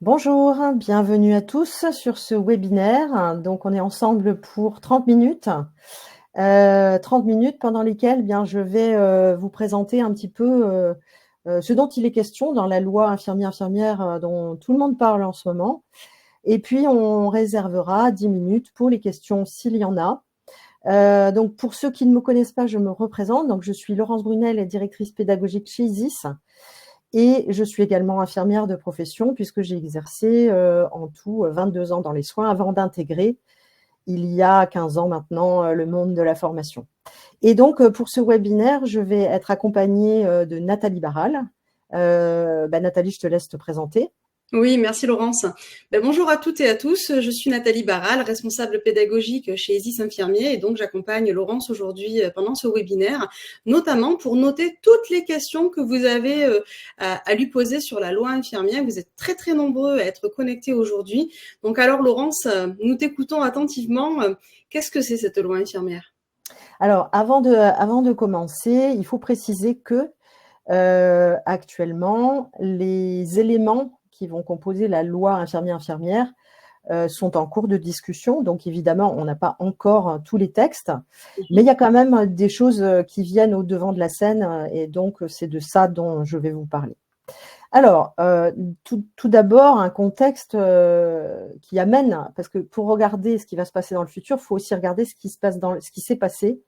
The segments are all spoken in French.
Bonjour, bienvenue à tous sur ce webinaire. Donc, on est ensemble pour 30 minutes. 30 minutes pendant lesquelles je vais vous présenter un petit peu ce dont il est question dans la loi infirmière dont tout le monde parle en ce moment. Et puis, on réservera 10 minutes pour les questions s'il y en a. Donc, pour ceux qui ne me connaissent pas, je me représente. Donc, je suis Laurence Brunel, directrice pédagogique chez ISIS. Et je suis également infirmière de profession puisque j'ai exercé en tout 22 ans dans les soins avant d'intégrer, il y a 15 ans maintenant, le monde de la formation. Et donc, pour ce webinaire, je vais être accompagnée de Nathalie Barral. Nathalie, je te laisse te présenter. Oui, merci Laurence. Bonjour à toutes et à tous, je suis Nathalie Barral, responsable pédagogique chez ISIS Infirmiers et donc j'accompagne Laurence aujourd'hui pendant ce webinaire, notamment pour noter toutes les questions que vous avez à lui poser sur la loi infirmière. Vous êtes très très nombreux à être connectés aujourd'hui. Donc alors Laurence, nous t'écoutons attentivement. Qu'est-ce que c'est cette loi infirmière ? Alors, avant de commencer, il faut préciser que actuellement, les éléments qui vont composer la loi infirmière sont en cours de discussion. Donc, évidemment, on n'a pas encore tous les textes, mais il y a quand même des choses qui viennent au devant de la scène et donc c'est de ça dont je vais vous parler. Alors, tout d'abord, un contexte qui amène, parce que pour regarder ce qui va se passer dans le futur, il faut aussi regarder ce qui s'est passé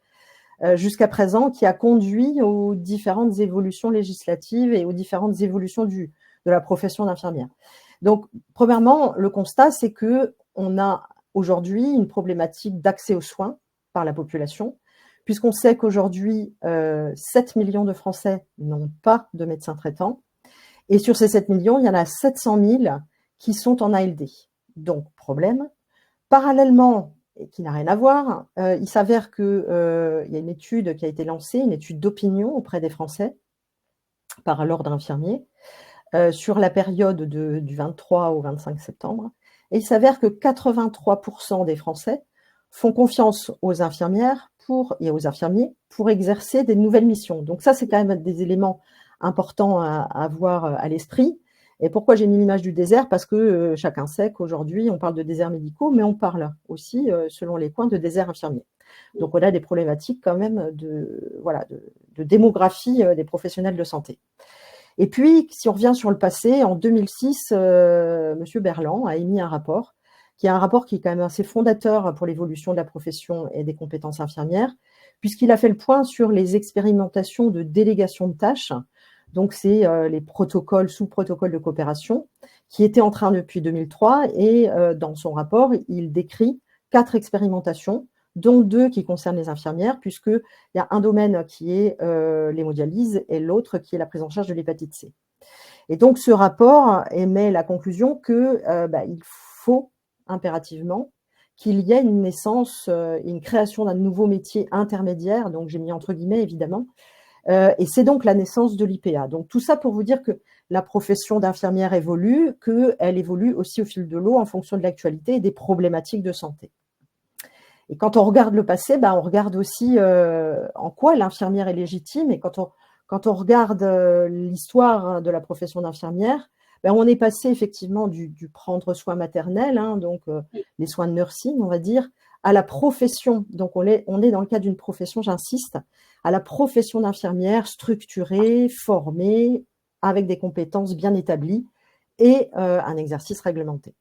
jusqu'à présent, qui a conduit aux différentes évolutions législatives et aux différentes évolutions de la profession d'infirmière. Donc, premièrement, le constat, c'est qu'on a aujourd'hui une problématique d'accès aux soins par la population, puisqu'on sait qu'aujourd'hui, 7 millions de Français n'ont pas de médecin traitant, et sur ces 7 millions, il y en a 700 000 qui sont en ALD. Donc, problème. Parallèlement, et qui n'a rien à voir, il s'avère qu'il y a une étude qui a été lancée, une étude d'opinion auprès des Français par l'ordre infirmier, sur la période du 23 au 25 septembre. Et il s'avère que 83% des Français font confiance aux infirmières et aux infirmiers pour exercer des nouvelles missions. Donc ça, c'est quand même des éléments importants à avoir à l'esprit. Et pourquoi j'ai mis l'image du désert? Parce que chacun sait qu'aujourd'hui, on parle de déserts médicaux, mais on parle aussi, selon les coins, de déserts infirmiers. Donc, on a des problématiques quand même de démographie des professionnels de santé. Et puis, si on revient sur le passé, en 2006, M. Berland a émis un rapport, qui est un rapport qui est quand même assez fondateur pour l'évolution de la profession et des compétences infirmières, puisqu'il a fait le point sur les expérimentations de délégation de tâches. Donc, c'est les protocoles, sous-protocoles de coopération, qui étaient en train depuis 2003. Et dans son rapport, il décrit 4 expérimentations, dont 2 qui concernent les infirmières, puisqu'il y a un domaine qui est l'hémodialyse et l'autre qui est la prise en charge de l'hépatite C. Et donc, ce rapport émet la conclusion qu'il faut impérativement qu'il y ait une naissance, une création d'un nouveau métier intermédiaire, donc j'ai mis entre guillemets évidemment, et c'est donc la naissance de l'IPA. Donc tout ça pour vous dire que la profession d'infirmière évolue, qu'elle évolue aussi au fil de l'eau en fonction de l'actualité et des problématiques de santé. Et quand on regarde le passé, on regarde aussi en quoi l'infirmière est légitime. Et quand on regarde l'histoire de la profession d'infirmière, on est passé effectivement du prendre soin maternel, donc les soins de nursing, on va dire, à la profession. Donc on est dans le cadre d'une profession, j'insiste, à la profession d'infirmière structurée, formée, avec des compétences bien établies et un exercice réglementé.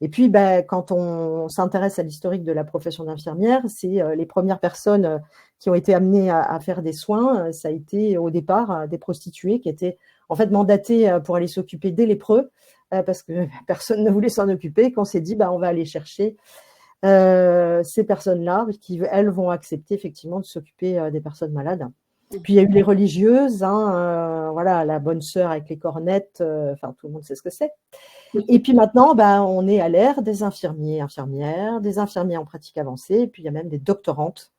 Et puis, quand on s'intéresse à l'historique de la profession d'infirmière, c'est les premières personnes qui ont été amenées à faire des soins. Ça a été au départ des prostituées qui étaient en fait mandatées pour aller s'occuper des lépreux parce que personne ne voulait s'en occuper. Qu'on s'est dit, on va aller chercher ces personnes-là qui, elles, vont accepter effectivement de s'occuper des personnes malades. Puis il y a eu les religieuses, la bonne sœur avec les cornettes, tout le monde sait ce que c'est. Et puis maintenant, on est à l'ère des infirmiers, infirmières, des infirmiers en pratique avancée, et puis il y a même des doctorantes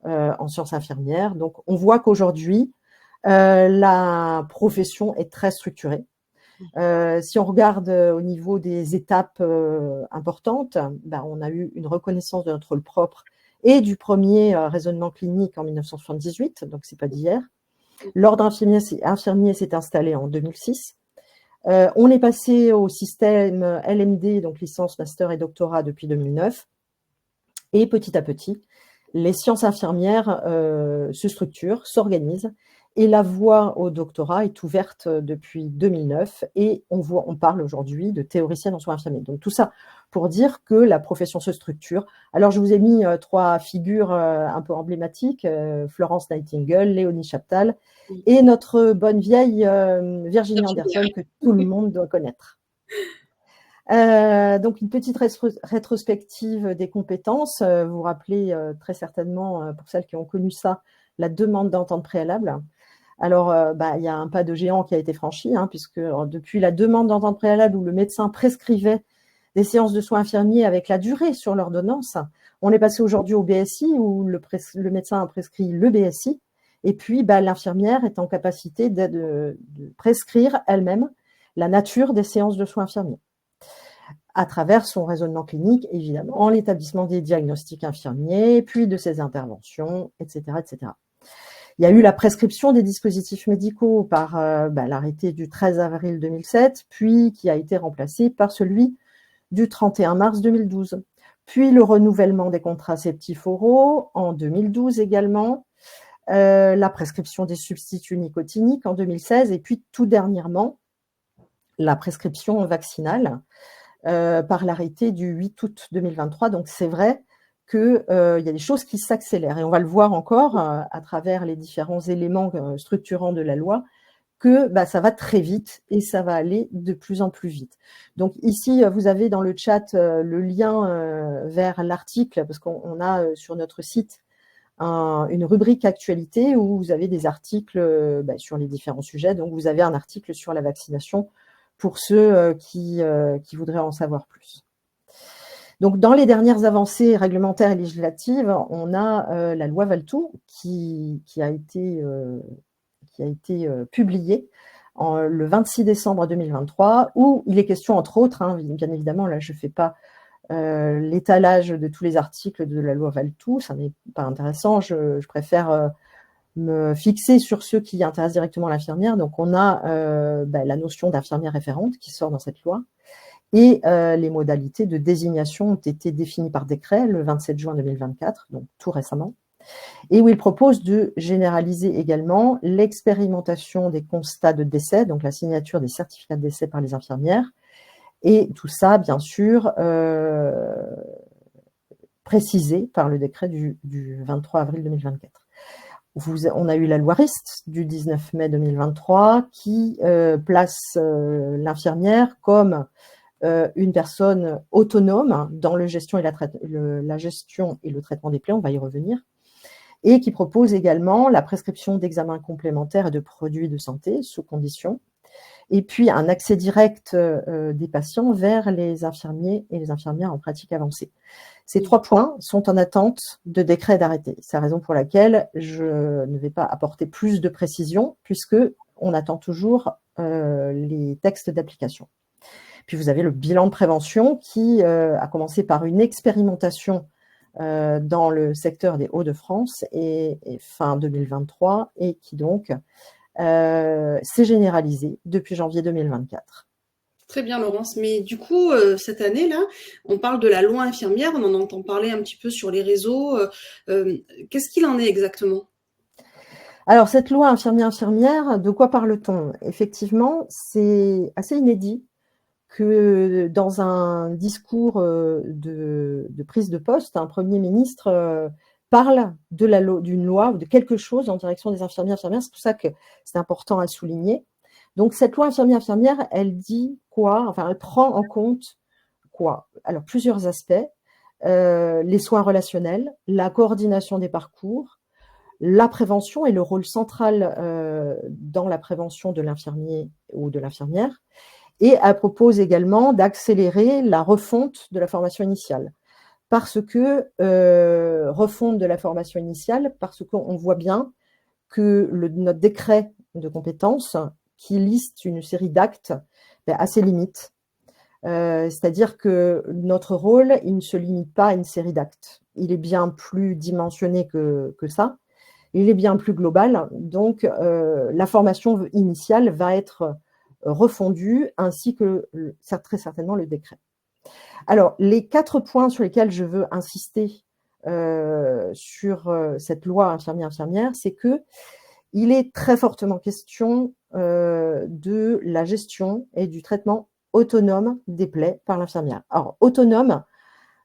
en sciences infirmières. Donc on voit qu'aujourd'hui, la profession est très structurée. Si on regarde au niveau des étapes importantes, on a eu une reconnaissance de notre rôle propre et du premier raisonnement clinique en 1978, donc c'est pas d'hier. L'ordre infirmier s'est installé en 2006. On est passé au système LMD, donc licence, master et doctorat depuis 2009. Et petit à petit, les sciences infirmières se structurent, s'organisent, et la voie au doctorat est ouverte depuis 2009, et on parle aujourd'hui de théoricienne en soins infirmiers. Donc tout ça pour dire que la profession se structure. Alors je vous ai mis 3 figures un peu emblématiques, Florence Nightingale, Léonie Chaptal, et notre bonne vieille Virginie Anderson, que tout le monde doit connaître. Donc une petite rétrospective des compétences. Vous vous rappelez très certainement, pour celles qui ont connu ça, la demande d'entente préalable. Alors, il y a un pas de géant qui a été franchi, puisque depuis la demande d'entente préalable où le médecin prescrivait des séances de soins infirmiers avec la durée sur l'ordonnance, on est passé aujourd'hui au BSI où le médecin a prescrit le BSI, et puis l'infirmière est en capacité de prescrire elle-même la nature des séances de soins infirmiers, à travers son raisonnement clinique, évidemment, l'établissement des diagnostics infirmiers, puis de ses interventions, etc., etc. Il y a eu la prescription des dispositifs médicaux par l'arrêté du 13 avril 2007, puis qui a été remplacé par celui du 31 mars 2012. Puis le renouvellement des contraceptifs oraux en 2012 également, la prescription des substituts nicotiniques en 2016, et puis tout dernièrement, la prescription vaccinale par l'arrêté du 8 août 2023. Donc c'est vrai qu'il y a des choses qui s'accélèrent. Et on va le voir encore à travers les différents éléments structurants de la loi, que ça va très vite et ça va aller de plus en plus vite. Donc ici, vous avez dans le chat le lien vers l'article, parce qu'on a sur notre site une rubrique actualité où vous avez des articles sur les différents sujets. Donc vous avez un article sur la vaccination pour ceux qui voudraient en savoir plus. Donc, dans les dernières avancées réglementaires et législatives, on a la loi Valtoux qui a été publiée le 26 décembre 2023, où il est question, entre autres, bien évidemment, là je ne fais pas l'étalage de tous les articles de la loi Valtoux, ça n'est pas intéressant, je préfère me fixer sur ceux qui intéressent directement l'infirmière. Donc, on a la notion d'infirmière référente qui sort dans cette loi, et les modalités de désignation ont été définies par décret le 27 juin 2024, donc tout récemment, et où il propose de généraliser également l'expérimentation des constats de décès, donc la signature des certificats de décès par les infirmières, et tout ça, bien sûr, précisé par le décret du 23 avril 2024. On a eu la loi RIST du 19 mai 2023 qui place l'infirmière comme une personne autonome dans la gestion et le traitement des plaies, on va y revenir, et qui propose également la prescription d'examens complémentaires et de produits de santé sous condition, et puis un accès direct des patients vers les infirmiers et les infirmières en pratique avancée. Ces 3 points sont en attente de décret et d'arrêté. C'est la raison pour laquelle je ne vais pas apporter plus de précision, puisque on attend toujours les textes d'application. Puis vous avez le bilan de prévention qui a commencé par une expérimentation dans le secteur des Hauts-de-France et fin 2023, et qui donc s'est généralisé depuis janvier 2024. Très bien, Laurence. Mais du coup, cette année-là, on parle de la loi infirmière, on en entend parler un petit peu sur les réseaux. Qu'est-ce qu'il en est exactement ? Alors, cette loi infirmière, de quoi parle-t-on ? Effectivement, c'est assez inédit que dans un discours de prise de poste, un Premier ministre parle d'une loi ou de quelque chose en direction des infirmières. C'est pour ça que c'est important à souligner. Donc, cette loi infirmière, elle dit quoi ? Enfin, elle prend en compte quoi ? Alors, plusieurs aspects. Les soins relationnels, la coordination des parcours, la prévention et le rôle central dans la prévention de l'infirmier ou de l'infirmière. Et elle propose également d'accélérer la refonte de la formation initiale. Parce que, refonte de la formation initiale, parce qu'on voit bien que notre décret de compétences qui liste une série d'actes a ses limites. C'est-à-dire que notre rôle, il ne se limite pas à une série d'actes. Il est bien plus dimensionné que ça. Il est bien plus global. Donc, la formation initiale va être refondu, ainsi que très certainement le décret. Alors, les 4 points sur lesquels je veux insister sur cette loi infirmière, c'est qu'il est très fortement question de la gestion et du traitement autonome des plaies par l'infirmière. Alors, autonome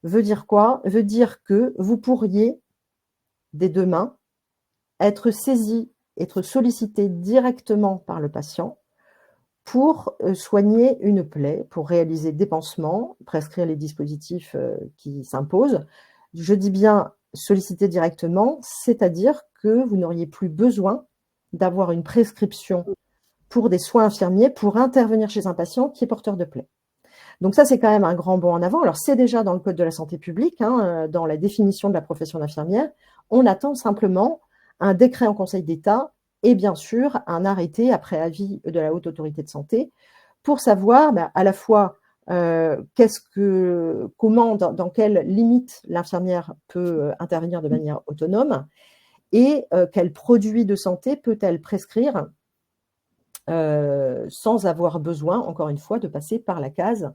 veut dire quoi? Veut dire que vous pourriez, des deux mains, être saisi, être sollicité directement par le patient pour soigner une plaie, pour réaliser des pansements, prescrire les dispositifs qui s'imposent. Je dis bien solliciter directement, c'est-à-dire que vous n'auriez plus besoin d'avoir une prescription pour des soins infirmiers pour intervenir chez un patient qui est porteur de plaie. Donc ça, c'est quand même un grand bond en avant. Alors, c'est déjà dans le Code de la santé publique, dans la définition de la profession d'infirmière. On attend simplement un décret en Conseil d'État et bien sûr un arrêté après avis de la Haute Autorité de Santé pour savoir à la fois comment, dans quelles limites l'infirmière peut intervenir de manière autonome et quels produits de santé peut-elle prescrire sans avoir besoin, encore une fois, de passer par la case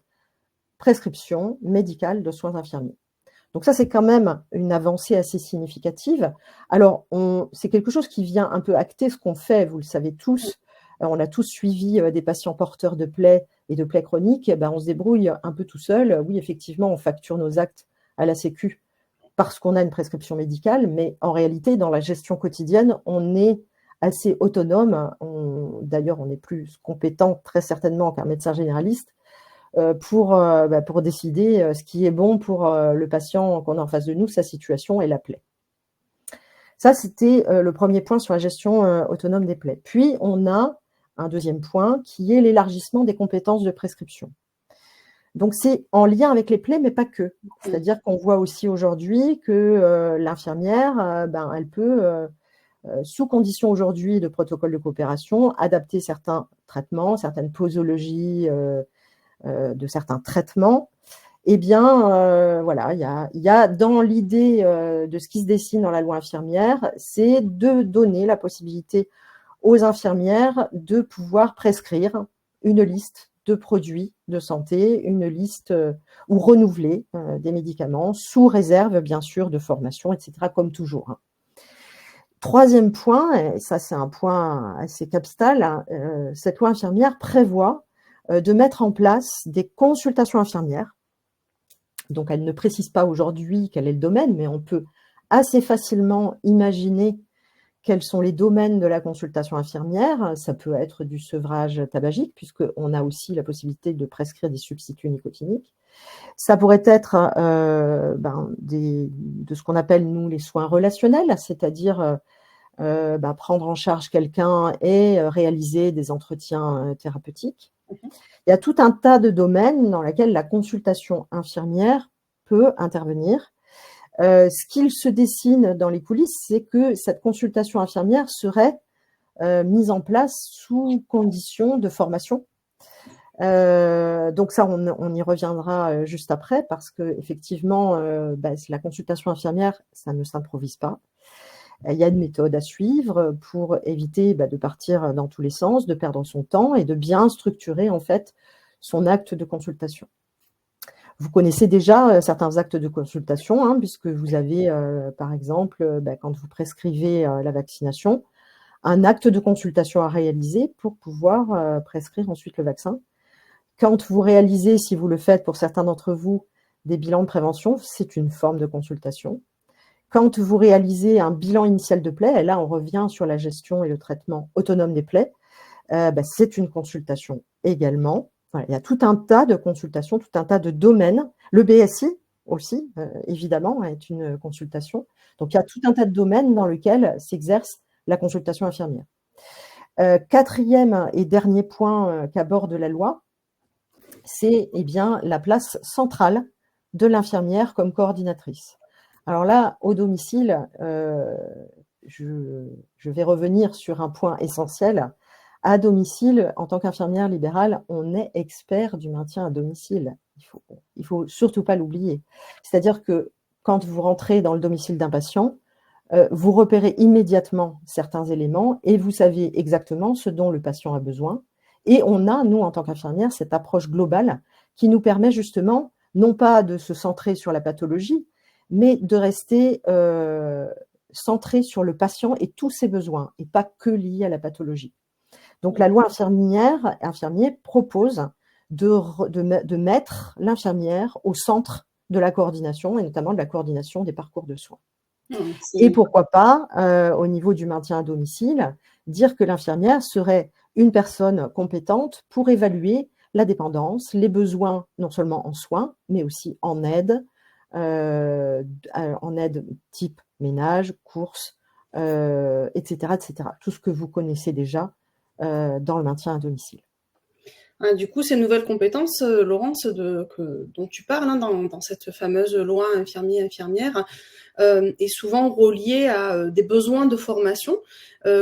prescription médicale de soins infirmiers. Donc ça, c'est quand même une avancée assez significative. Alors, c'est quelque chose qui vient un peu acter ce qu'on fait, vous le savez tous. On a tous suivi des patients porteurs de plaies et de plaies chroniques. On se débrouille un peu tout seul. Oui, effectivement, on facture nos actes à la Sécu parce qu'on a une prescription médicale, mais en réalité, dans la gestion quotidienne, on est assez autonome. D'ailleurs, on est plus compétent très certainement qu'un médecin généraliste pour décider ce qui est bon pour le patient qu'on a en face de nous, sa situation et la plaie. Ça, c'était le premier point sur la gestion autonome des plaies. Puis, on a un deuxième point qui est l'élargissement des compétences de prescription. Donc, c'est en lien avec les plaies, mais pas que. C'est-à-dire qu'on voit aussi aujourd'hui que l'infirmière, elle peut, sous condition aujourd'hui de protocole de coopération, adapter certains traitements, certaines posologies de certains traitements. Eh bien, voilà, il y a dans l'idée de ce qui se dessine dans la loi infirmière, c'est de donner la possibilité aux infirmières de pouvoir prescrire une liste de produits de santé, une liste ou renouveler des médicaments sous réserve, bien sûr, de formation, etc., comme toujours. Troisième point, et ça c'est un point assez capital, cette loi infirmière prévoit de mettre en place des consultations infirmières. Donc, elle ne précise pas aujourd'hui quel est le domaine, mais on peut assez facilement imaginer quels sont les domaines de la consultation infirmière. Ça peut être du sevrage tabagique, puisqu'on a aussi la possibilité de prescrire des substituts nicotiniques. Ça pourrait être de ce qu'on appelle, nous, les soins relationnels, c'est-à-dire prendre en charge quelqu'un et réaliser des entretiens thérapeutiques. Il y a tout un tas de domaines dans lesquels la consultation infirmière peut intervenir. Ce qu'il se dessine dans les coulisses, c'est que cette consultation infirmière serait mise en place sous condition de formation. Donc ça, on y reviendra juste après parce que effectivement, la consultation infirmière, ça ne s'improvise pas. Il y a une méthode à suivre pour éviter de partir dans tous les sens, de perdre son temps et de bien structurer en fait son acte de consultation. Vous connaissez déjà certains actes de consultation, puisque vous avez, par exemple, quand vous prescrivez la vaccination, un acte de consultation à réaliser pour pouvoir prescrire ensuite le vaccin. Quand vous réalisez, si vous le faites pour certains d'entre vous, des bilans de prévention, c'est une forme de consultation. Quand vous réalisez un bilan initial de plaie, et là on revient sur la gestion et le traitement autonome des plaies, c'est une consultation également. Voilà, il y a tout un tas de consultations, tout un tas de domaines. Le BSI aussi, évidemment, est une consultation. Donc il y a tout un tas de domaines dans lesquels s'exerce la consultation infirmière. Quatrième et dernier point qu'aborde la loi, c'est la place centrale de l'infirmière comme coordinatrice. Alors là, au domicile, je vais revenir sur un point essentiel. À domicile, en tant qu'infirmière libérale, on est expert du maintien à domicile. Il faut surtout pas l'oublier. C'est-à-dire que quand vous rentrez dans le domicile d'un patient, vous repérez immédiatement certains éléments et vous savez exactement ce dont le patient a besoin Et on a, nous, en tant qu'infirmières, cette approche globale qui nous permet justement, non pas de se centrer sur la pathologie, mais de rester centré sur le patient et tous ses besoins, et pas que liés à la pathologie. Donc la loi infirmier propose de mettre l'infirmière au centre de la coordination, et notamment de la coordination des parcours de soins. Et pourquoi pas, au niveau du maintien à domicile, dire que l'infirmière serait une personne compétente pour évaluer la dépendance, les besoins non seulement en soins, mais aussi en aide type ménage, courses, etc., etc. Tout ce que vous connaissez déjà dans le maintien à domicile. Du coup, ces nouvelles compétences, Laurence, dont tu parles dans cette fameuse loi infirmière, est souvent reliée à des besoins de formation.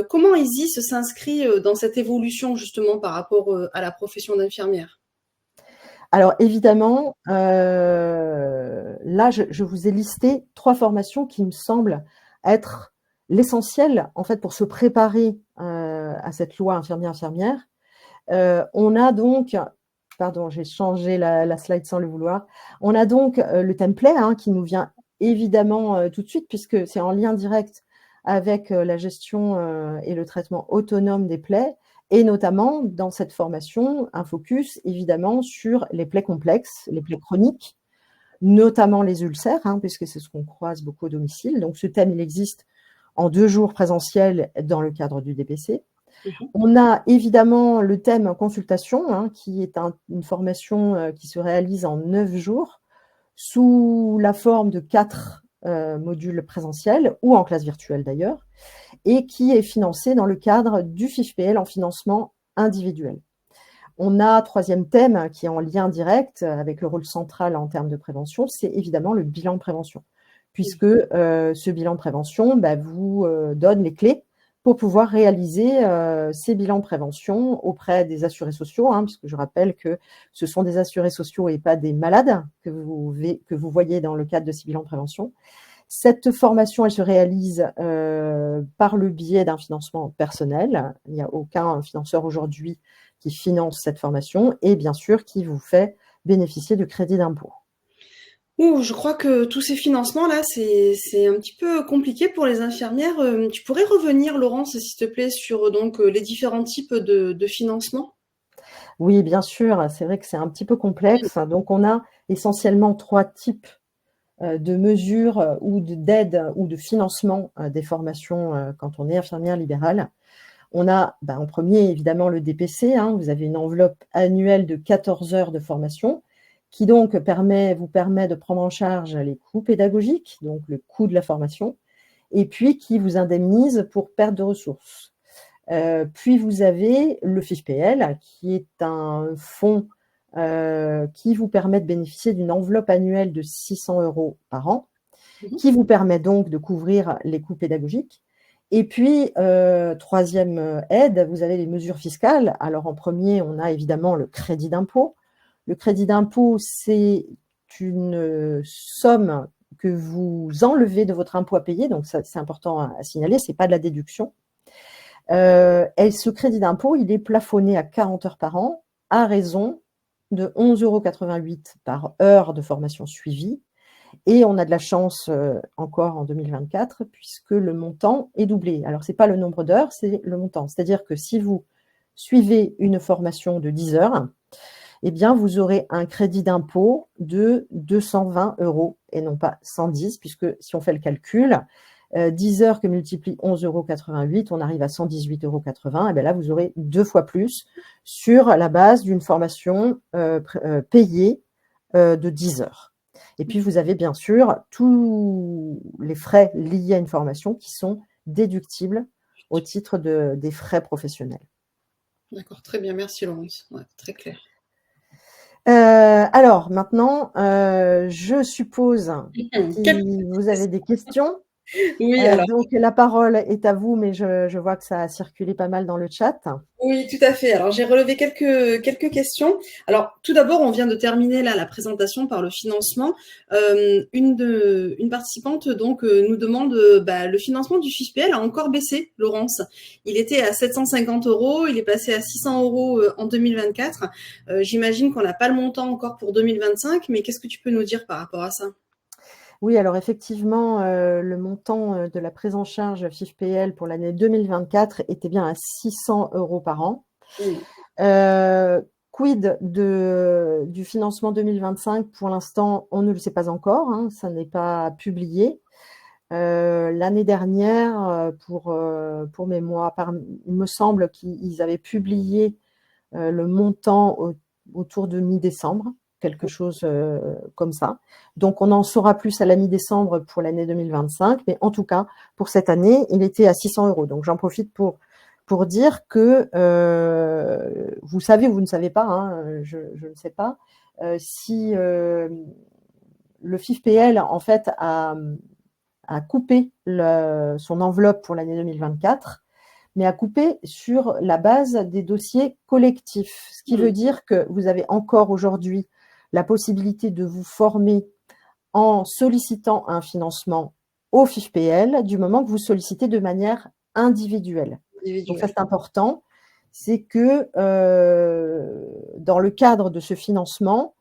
Comment Isis s'inscrit dans cette évolution justement par rapport à la profession d'infirmière? Alors évidemment, là, je vous ai listé 3 formations qui me semblent être l'essentiel en fait pour se préparer à cette loi infirmière. On a donc, pardon, j'ai changé la slide sans le vouloir. On a donc le template qui nous vient évidemment tout de suite puisque c'est en lien direct avec la gestion et le traitement autonome des plaies. Et notamment, dans cette formation, un focus évidemment sur les plaies complexes, les plaies chroniques, notamment les ulcères, puisque c'est ce qu'on croise beaucoup au domicile. Donc, ce thème, il existe en 2 jours présentiels dans le cadre du DPC. On a évidemment le thème consultation, qui est une formation qui se réalise en 9 jours, sous la forme de 4 modules présentiels, ou en classe virtuelle d'ailleurs, et qui est financé dans le cadre du FIFPL en financement individuel. On a 3e thème qui est en lien direct avec le rôle central en termes de prévention, c'est évidemment le bilan de prévention, puisque ce bilan de prévention vous donne les clés pour pouvoir réaliser ces bilans de prévention auprès des assurés sociaux, puisque je rappelle que ce sont des assurés sociaux et pas des malades que vous voyez dans le cadre de ces bilans de prévention. Cette formation, elle se réalise par le biais d'un financement personnel. Il n'y a aucun financeur aujourd'hui qui finance cette formation et bien sûr qui vous fait bénéficier du crédit d'impôt. Je crois que tous ces financements-là, c'est un petit peu compliqué pour les infirmières. Tu pourrais revenir, Laurence, s'il te plaît, sur donc les différents types de financement? Oui, bien sûr, c'est vrai que c'est un petit peu complexe. Donc, on a essentiellement 3 types de mesures ou d'aide ou de financement des formations quand on est infirmière libérale. On a en premier évidemment le DPC, vous avez une enveloppe annuelle de 14 heures de formation qui donc vous permet de prendre en charge les coûts pédagogiques, donc le coût de la formation, et puis qui vous indemnise pour perte de ressources. Puis vous avez le FIFPL qui est un fonds qui vous permet de bénéficier d'une enveloppe annuelle de 600 € par an, qui vous permet donc de couvrir les coûts pédagogiques. Et puis, 3e aide, vous avez les mesures fiscales. Alors, en premier, on a évidemment le crédit d'impôt. Le crédit d'impôt, c'est une somme que vous enlevez de votre impôt à payer, donc ça, c'est important à signaler, ce n'est pas de la déduction. Et ce crédit d'impôt, il est plafonné à 40 heures par an, à raison de 11,88 € par heure de formation suivie. Et on a de la chance encore en 2024, puisque le montant est doublé. Alors, ce n'est pas le nombre d'heures, c'est le montant. C'est-à-dire que si vous suivez une formation de 10 heures, eh bien, vous aurez un crédit d'impôt de 220 € et non pas 110, puisque si on fait le calcul, 10 heures que multiplie 11,88 €, on arrive à 118,80 €. Et bien là, vous aurez 2 fois plus sur la base d'une formation payée de 10 heures. Et puis, vous avez bien sûr tous les frais liés à une formation qui sont déductibles au titre des frais professionnels. D'accord, très bien, merci Laurence, ouais, très clair. Alors maintenant, je suppose que vous avez des questions. Oui, alors. Donc la parole est à vous, mais je vois que ça a circulé pas mal dans le chat. Oui, tout à fait. Alors, j'ai relevé quelques questions. Alors, tout d'abord, on vient de terminer là la présentation par le financement. Une participante donc nous demande le financement du FIFPL a encore baissé, Laurence. Il était à 750 euros, il est passé à 600 euros en 2024. J'imagine qu'on n'a pas le montant encore pour 2025, mais qu'est-ce que tu peux nous dire par rapport à ça? Oui, alors effectivement, le montant de la prise en charge FIFPL pour l'année 2024 était bien à 600 euros par an. Oui. Quid du financement 2025? Pour l'instant, on ne le sait pas encore, hein, ça n'est pas publié. L'année dernière, pour mémoire, il me semble qu'ils avaient publié le montant autour de mi-décembre, quelque chose comme ça. Donc, on en saura plus à la mi-décembre pour l'année 2025, mais en tout cas, pour cette année, il était à 600 euros. Donc, j'en profite pour dire que vous savez ou vous ne savez pas, hein, je ne sais pas, si le FIFPL, en fait, a coupé son enveloppe pour l'année 2024, mais à couper sur la base des dossiers collectifs. Ce qui veut dire que vous avez encore aujourd'hui la possibilité de vous former en sollicitant un financement au FIFPL du moment que vous sollicitez de manière individuelle. Donc ça, c'est important. C'est que dans le cadre de ce financement,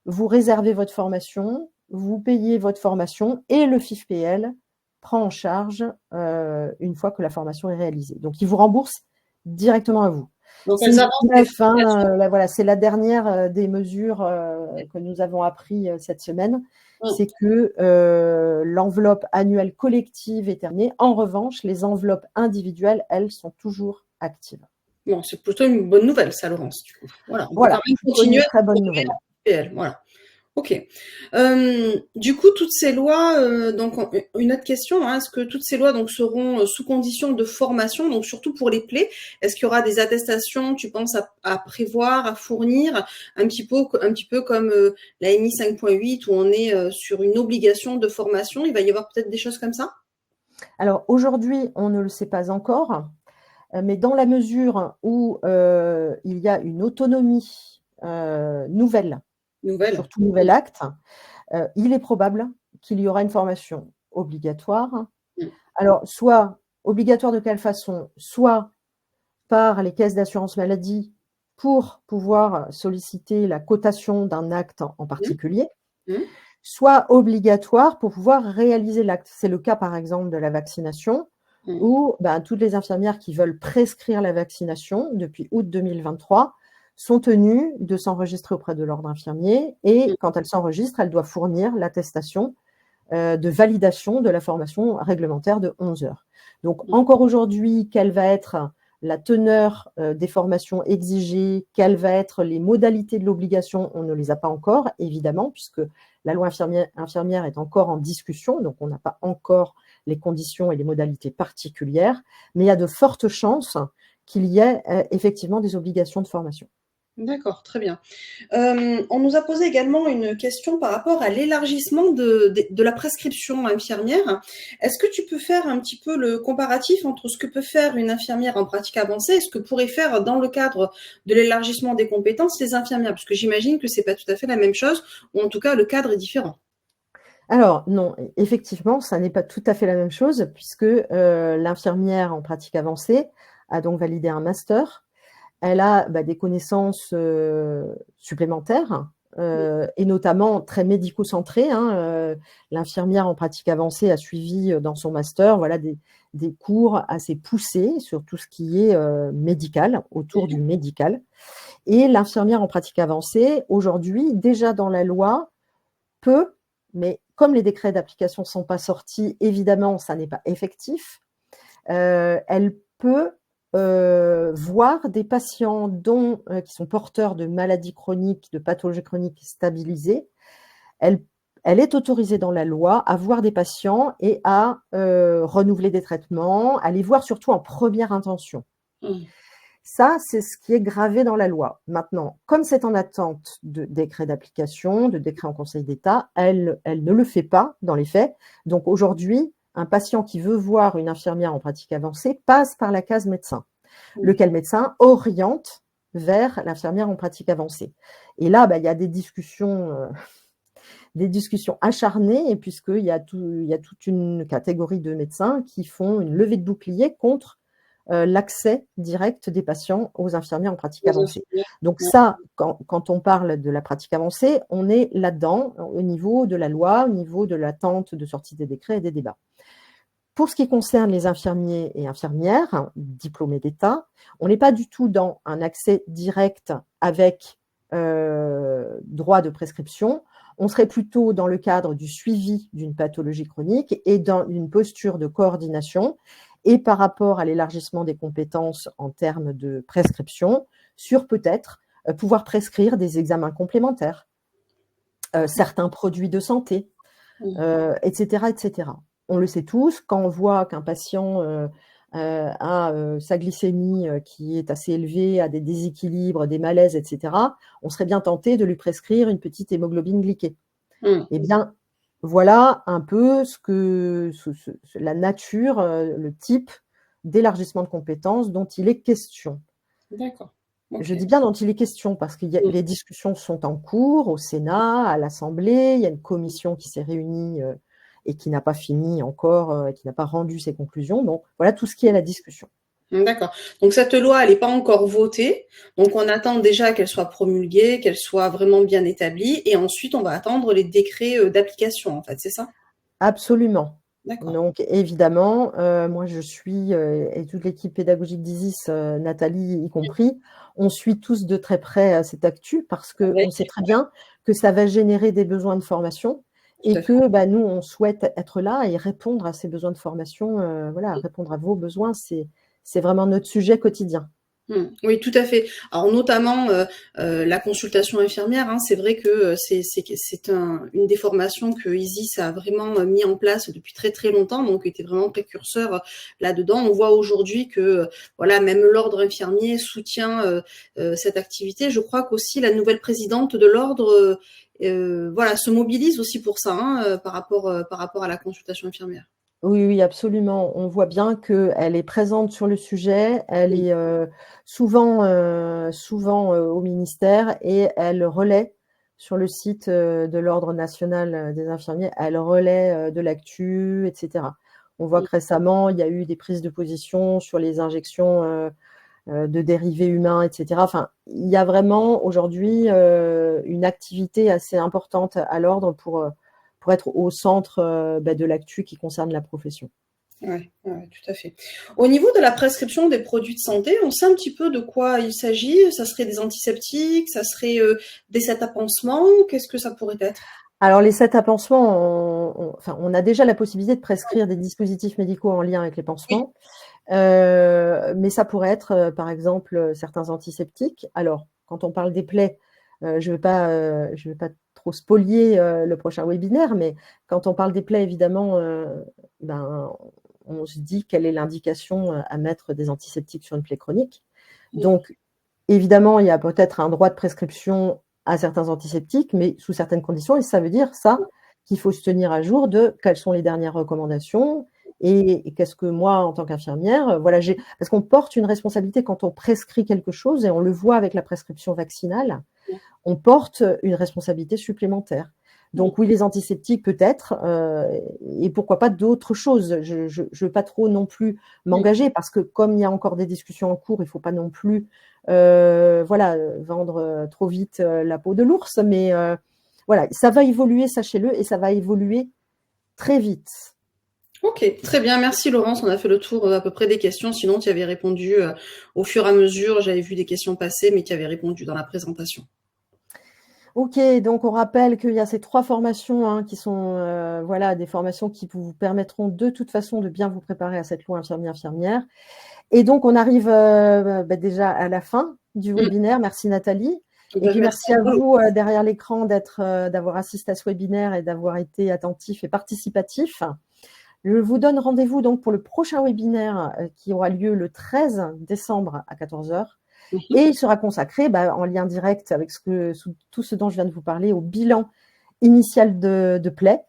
vous réservez votre formation, vous payez votre formation et le FIFPL prend en charge une fois que la formation est réalisée. Donc, il vous rembourse directement à vous. C'est c'est la dernière des mesures que nous avons appris cette semaine. C'est que l'enveloppe annuelle collective est terminée. En revanche, les enveloppes individuelles, elles, sont toujours actives. Bon, c'est plutôt une bonne nouvelle, ça, Laurence. Du coup. Voilà, on peut quand même continuer. Une très bonne nouvelle. Voilà. Ok. Du coup, toutes ces lois, donc une autre question, hein, est-ce que toutes ces lois donc seront sous condition de formation, donc surtout pour les plaies, est-ce qu'il y aura des attestations, tu penses à prévoir, à fournir, un petit peu comme la MI 5.8 où on est sur une obligation de formation, il va y avoir peut-être des choses comme ça? Alors aujourd'hui, on ne le sait pas encore, mais dans la mesure où il y a une autonomie nouvelle, sur tout nouvel acte, il est probable qu'il y aura une formation obligatoire. Alors, soit obligatoire de quelle façon? Soit par les caisses d'assurance maladie pour pouvoir solliciter la cotation d'un acte en particulier, soit obligatoire pour pouvoir réaliser l'acte. C'est le cas, par exemple, de la vaccination, où toutes les infirmières qui veulent prescrire la vaccination depuis août 2023 sont tenues de s'enregistrer auprès de l'ordre infirmier et quand elles s'enregistrent, elles doivent fournir l'attestation de validation de la formation réglementaire de 11 heures. Donc, encore aujourd'hui, quelle va être la teneur des formations exigées, quelles vont être les modalités de l'obligation, on ne les a pas encore, évidemment, puisque la loi infirmière est encore en discussion, donc on n'a pas encore les conditions et les modalités particulières, mais il y a de fortes chances qu'il y ait effectivement des obligations de formation. D'accord, très bien. On nous a posé également une question par rapport à l'élargissement de la prescription infirmière. Est-ce que tu peux faire un petit peu le comparatif entre ce que peut faire une infirmière en pratique avancée et ce que pourraient faire dans le cadre de l'élargissement des compétences les infirmières? Parce que j'imagine que ce n'est pas tout à fait la même chose, ou en tout cas le cadre est différent. Alors non, effectivement, ça n'est pas tout à fait la même chose puisque l'infirmière en pratique avancée a donc validé un master. Elle a des connaissances supplémentaires et notamment très médico-centrées. L'infirmière en pratique avancée a suivi dans son master des cours assez poussés sur tout ce qui est médical, autour du médical. Et l'infirmière en pratique avancée, aujourd'hui, déjà dans la loi, peut, mais comme les décrets d'application ne sont pas sortis, évidemment, ça n'est pas effectif, elle peut voir des patients qui sont porteurs de maladies chroniques, de pathologies chroniques stabilisées. Elle est autorisée dans la loi à voir des patients et à renouveler des traitements, à les voir surtout en première intention. Ça, c'est ce qui est gravé dans la loi. Maintenant, comme c'est en attente de décret d'application, de décret en Conseil d'État, elle ne le fait pas dans les faits. Donc aujourd'hui, un patient qui veut voir une infirmière en pratique avancée passe par la case médecin, lequel médecin oriente vers l'infirmière en pratique avancée. Et là, il y a des discussions acharnées, puisqu'il y a toute une catégorie de médecins qui font une levée de bouclier contre l'accès direct des patients aux infirmières en pratique avancée. Donc ça, quand on parle de la pratique avancée, on est là-dedans, au niveau de la loi, au niveau de l'attente de sortie des décrets et des débats. Pour ce qui concerne les infirmiers et infirmières diplômés d'État, on n'est pas du tout dans un accès direct avec droit de prescription. On serait plutôt dans le cadre du suivi d'une pathologie chronique et dans une posture de coordination, et par rapport à l'élargissement des compétences en termes de prescription, sur peut-être pouvoir prescrire des examens complémentaires, certains produits de santé, etc., etc. On le sait tous, quand on voit qu'un patient a sa glycémie qui est assez élevée, a des déséquilibres, des malaises, etc., on serait bien tenté de lui prescrire une petite hémoglobine glyquée. Eh bien, voilà un peu la nature, le type d'élargissement de compétences dont il est question. D'accord. Okay. Je dis bien dont il est question parce que les discussions sont en cours au Sénat, à l'Assemblée. Il y a une commission qui s'est réunie et qui n'a pas fini encore, qui n'a pas rendu ses conclusions. Donc, voilà tout ce qui est la discussion. D'accord. Donc, cette loi, elle n'est pas encore votée. Donc, on attend déjà qu'elle soit promulguée, qu'elle soit vraiment bien établie. Et ensuite, on va attendre les décrets d'application, en fait. C'est ça? Absolument. D'accord. Donc, évidemment, moi, je suis, et toute l'équipe pédagogique d'Isis, Nathalie y compris, on suit tous de très près cette actu parce qu'on sait très bien que ça va générer des besoins de formation et que nous, on souhaite être là et répondre à ces besoins de formation. Voilà, répondre à vos besoins, c'est vraiment notre sujet quotidien. Oui, tout à fait. Alors notamment la consultation infirmière, c'est vrai que c'est une des formations que Isis a vraiment mis en place depuis très très longtemps, donc était vraiment précurseur là-dedans. On voit aujourd'hui que voilà, même l'ordre infirmier soutient cette activité. Je crois qu'aussi la nouvelle présidente de l'ordre voilà, se mobilise aussi pour ça par rapport à la consultation infirmière. Oui, oui, absolument. On voit bien qu'elle est présente sur le sujet, elle est souvent au ministère et elle relaie sur le site de l'Ordre national des infirmiers, elle relaie de l'actu, etc. On voit que récemment, il y a eu des prises de position sur les injections de dérivés humains, etc. Enfin, il y a vraiment aujourd'hui une activité assez importante à l'Ordre pour être au centre de l'actu qui concerne la profession. Oui, tout à fait. Au niveau de la prescription des produits de santé, on sait un petit peu de quoi il s'agit? Ça serait des antiseptiques, ça serait des sets à pansements? Qu'est-ce que ça pourrait être? Alors, les sets à pansements, on a déjà la possibilité de prescrire des dispositifs médicaux en lien avec les pansements, mais ça pourrait être, par exemple, certains antiseptiques. Alors, quand on parle des plaies, je vais pas trop spolier le prochain webinaire, mais quand on parle des plaies, évidemment, on se dit quelle est l'indication à mettre des antiseptiques sur une plaie chronique. Donc, évidemment, il y a peut-être un droit de prescription à certains antiseptiques, mais sous certaines conditions, et ça veut dire ça, qu'il faut se tenir à jour de quelles sont les dernières recommandations et qu'est-ce que moi, en tant qu'infirmière, voilà, parce qu'on porte une responsabilité quand on prescrit quelque chose, et on le voit avec la prescription vaccinale, on porte une responsabilité supplémentaire. Donc oui, les antiseptiques peut-être, et pourquoi pas d'autres choses. Je ne veux pas trop non plus m'engager parce que comme il y a encore des discussions en cours, il ne faut pas non plus vendre trop vite la peau de l'ours. Mais voilà, ça va évoluer, sachez-le, et ça va évoluer très vite. Ok, très bien, merci Laurence, on a fait le tour à peu près des questions, sinon tu avais répondu au fur et à mesure, j'avais vu des questions passer, mais tu avais répondu dans la présentation. Ok, donc on rappelle qu'il y a ces 3 formations qui sont des formations qui vous permettront de toute façon de bien vous préparer à cette loi infirmière. Et donc on arrive déjà à la fin du webinaire. Merci Nathalie. Et puis merci à vous derrière l'écran d'avoir assisté à ce webinaire et d'avoir été attentif et participatif. Je vous donne rendez-vous donc pour le prochain webinaire qui aura lieu le 13 décembre à 14h. Et il sera consacré en lien direct avec tout ce dont je viens de vous parler au bilan initial de plaies.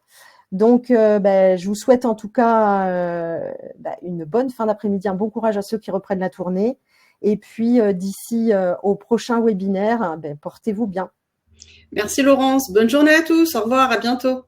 Donc, je vous souhaite en tout cas une bonne fin d'après-midi, un bon courage à ceux qui reprennent la tournée. Et puis, d'ici au prochain webinaire, portez-vous bien. Merci Laurence, bonne journée à tous, au revoir, à bientôt.